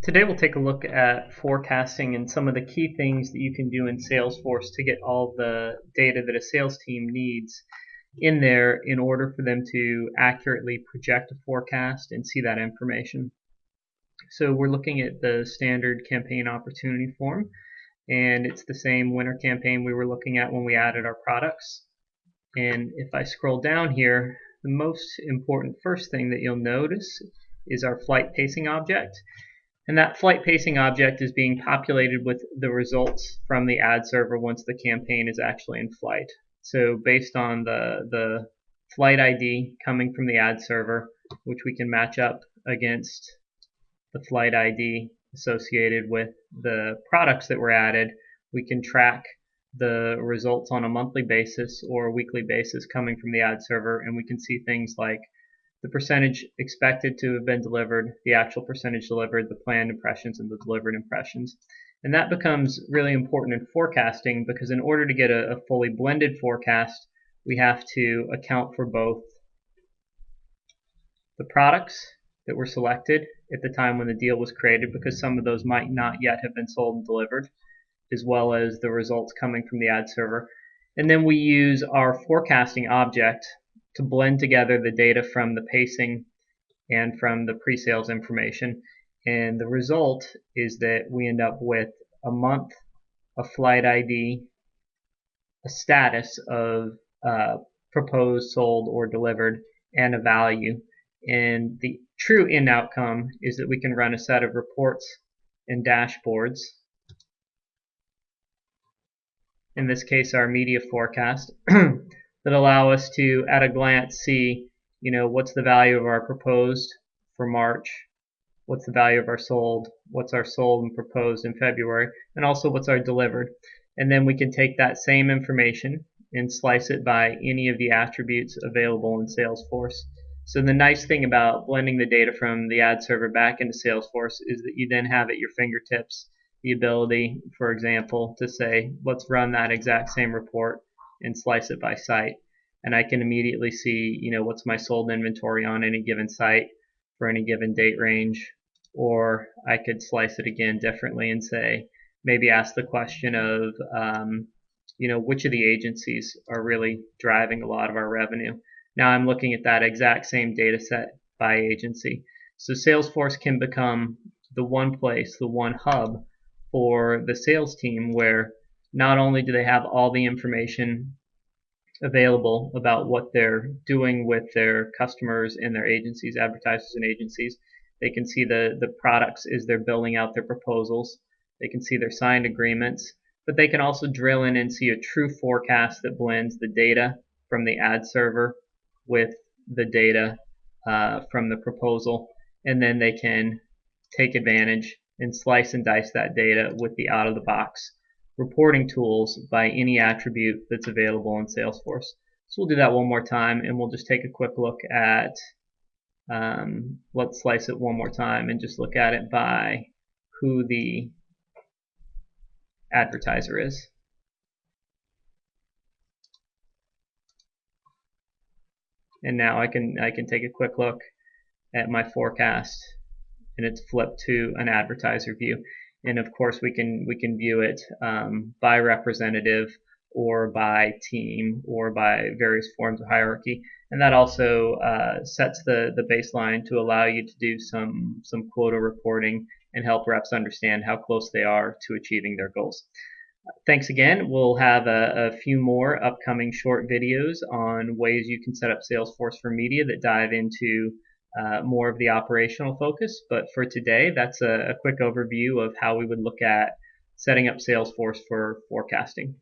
Today we'll take a look at forecasting and some of the key things that you can do in Salesforce to get all the data that a sales team needs in there in order for them to accurately project a forecast and see that information. So we're looking at the standard campaign opportunity form, and it's the same winter campaign we were looking at when we added our products. And if I scroll down here, the most important first thing that you'll notice is our flight pacing object. And that flight pacing object is being populated with the results from the ad server once the campaign is actually in flight. So based on the flight ID coming from the ad server, which we can match up against the flight ID associated with the products that were added, we can track the results on a monthly basis or a weekly basis coming from the ad server, and we can see things like the percentage expected to have been delivered, the actual percentage delivered, the planned impressions, and the delivered impressions. And that becomes really important in forecasting because in order to get a fully blended forecast, we have to account for both the products that were selected at the time when the deal was created, because some of those might not yet have been sold and delivered, as well as the results coming from the ad server. And then we use our forecasting object to blend together the data from the pacing and from the pre-sales information. And the result is that we end up with a month, a flight ID, a status of proposed, sold, or delivered, and a value. And the true end outcome is that we can run a set of reports and dashboards. In this case, our media forecast, that allow us to, at a glance, see, what's the value of our proposed for March, what's the value of our sold, what's our sold and proposed in February, and also what's our delivered. And then we can take that same information and slice it by any of the attributes available in Salesforce. So the nice thing about blending the data from the ad server back into Salesforce is that you then have at your fingertips the ability, for example, to say, let's run that exact same report and slice it by site, and I can immediately see, what's my sold inventory on any given site for any given date range. Or I could slice it again differently and say, maybe ask the question of, which of the agencies are really driving a lot of our revenue. Now I'm looking at that exact same data set by agency. So Salesforce can become the one place, the one hub for the sales team, where not only do they have all the information available about what they're doing with their customers and their agencies, advertisers and agencies, they can see the products as they're building out their proposals, they can see their signed agreements, but they can also drill in and see a true forecast that blends the data from the ad server with the data from the proposal, and then they can take advantage and slice and dice that data with the out-of-the-box reporting tools by any attribute that's available in Salesforce. So we'll do that one more time, and we'll just take a quick look at, let's slice it one more time and just look at it by who the advertiser is. And now I can take a quick look at my forecast, and it's flipped to an advertiser view. And of course we can view it by representative or by team or by various forms of hierarchy, and that also sets the baseline to allow you to do some quota reporting and help reps understand how close they are to achieving their goals. Thanks again. We'll have a few more upcoming short videos on ways you can set up Salesforce for media that dive into more of the operational focus. But for today, that's a quick overview of how we would look at setting up Salesforce for forecasting.